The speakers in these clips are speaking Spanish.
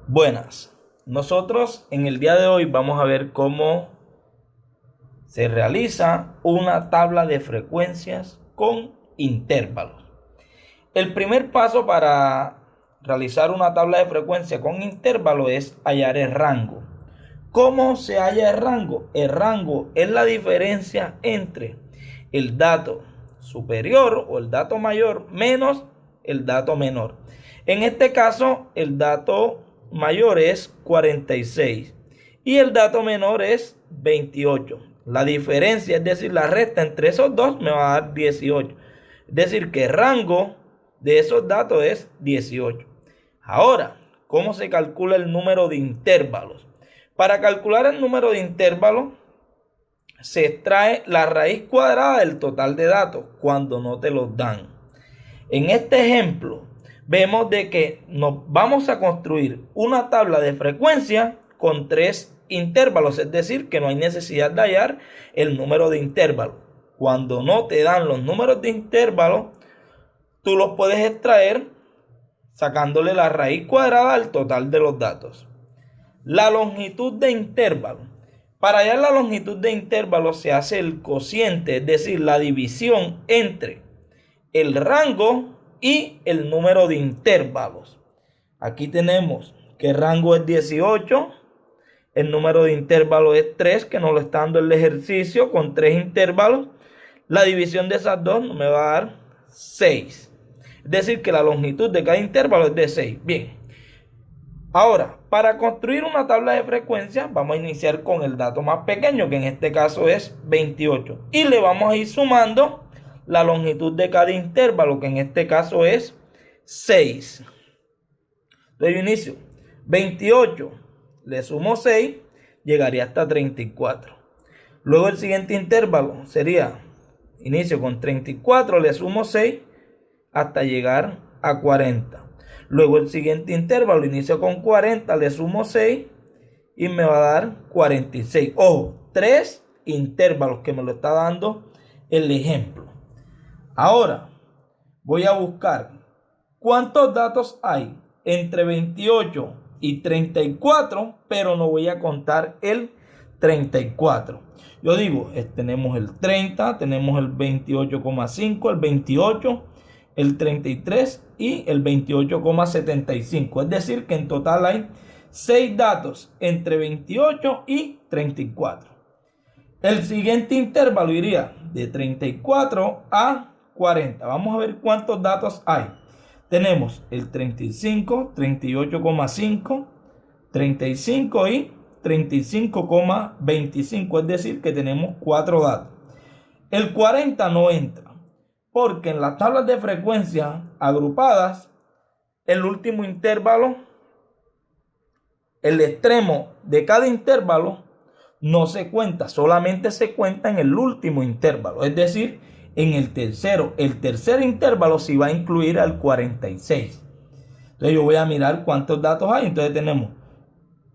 Buenas, nosotros en el día de hoy vamos a ver cómo se realiza una tabla de frecuencias con intervalos. El primer paso para realizar una tabla de frecuencia con intervalos es hallar el rango. ¿Cómo se halla el rango? El rango es la diferencia entre el dato superior o el dato mayor menos el dato menor. En este caso, el dato mayor es 46 y el dato menor es 28. La diferencia, es decir, la resta entre esos dos me va a dar 18. Es decir, que el rango de esos datos es 18. Ahora, ¿cómo se calcula el número de intervalos? Para calcular el número de intervalos, se extrae la raíz cuadrada del total de datos cuando no te los dan. En este ejemplo, vemos de que nos vamos a construir una tabla de frecuencia con 3 intervalos, es decir, que no hay necesidad de hallar el número de intervalos. Cuando no te dan los números de intervalos, tú los puedes extraer sacándole la raíz cuadrada al total de los datos. La longitud de intervalo. Para hallar la longitud de intervalo se hace el cociente, es decir, la división entre el rango y el número de intervalos. Aquí tenemos que el rango es 18, el número de intervalos es 3, que nos lo está dando el ejercicio con 3 intervalos. La división de esas dos me va a dar 6. Es decir, que la longitud de cada intervalo es de 6. Bien. Ahora, para construir una tabla de frecuencia, vamos a iniciar con el dato más pequeño, que en este caso es 28. Y le vamos a ir sumando la longitud de cada intervalo, que en este caso es 6. Entonces yo inicio 28, le sumo 6, llegaría hasta 34. Luego el siguiente intervalo sería, inicio con 34, le sumo 6, hasta llegar a 40. Luego el siguiente intervalo, inicio con 40, le sumo 6 y me va a dar 46. Ojo, 3 intervalos que me lo está dando el ejemplo. Ahora voy a buscar cuántos datos hay entre 28 y 34, pero no voy a contar el 34. Yo digo, tenemos el 30, tenemos el 28,5, el 28, el 33 y el 28,75. Es decir, que en total hay 6 datos entre 28 y 34. El siguiente intervalo iría de 34 a 40. Vamos a ver cuántos datos hay. Tenemos el 35, 38,5, 35 y 35,25. Es decir, que tenemos 4 datos. El 40 no entra, porque en las tablas de frecuencia agrupadas, el último intervalo, el extremo de cada intervalo, no se cuenta, solamente se cuenta en el último intervalo, es decir, en el tercero. El tercer intervalo sí va a incluir al 46. Entonces yo voy a mirar cuántos datos hay. Entonces tenemos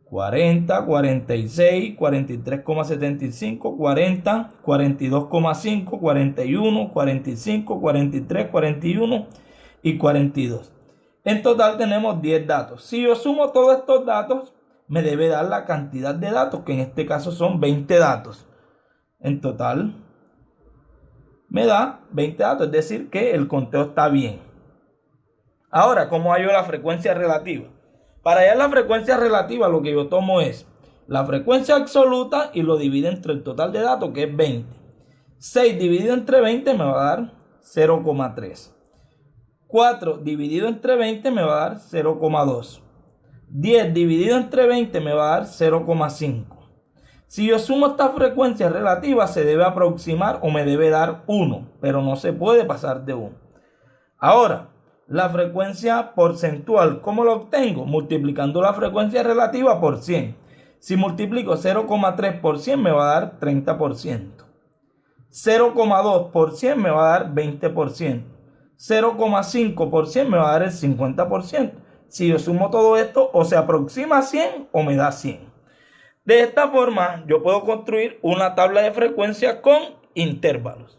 40, 46, 43,75, 40, 42,5, 41, 45, 43, 41 y 42. En total tenemos 10 datos. Si yo sumo todos estos datos, me debe dar la cantidad de datos, que en este caso son 20 datos. En total me da 20 datos, es decir, que el conteo está bien. Ahora, ¿cómo hallo la frecuencia relativa? Para hallar la frecuencia relativa, lo que yo tomo es la frecuencia absoluta y lo divido entre el total de datos, que es 20. 6 dividido entre 20 me va a dar 0,3. 4 dividido entre 20 me va a dar 0,2. 10 dividido entre 20 me va a dar 0,5. Si yo sumo esta frecuencia relativa, se debe aproximar o me debe dar 1, pero no se puede pasar de 1. Ahora, la frecuencia porcentual, ¿cómo lo obtengo? Multiplicando la frecuencia relativa por 100. Si multiplico 0,3 por 100 me va a dar 30%. 0,2 por 100 me va a dar 20%. 0,5 por 100 me va a dar el 50%. Si yo sumo todo esto, o se aproxima a 100 o me da 100. De esta forma, yo puedo construir una tabla de frecuencia con intervalos.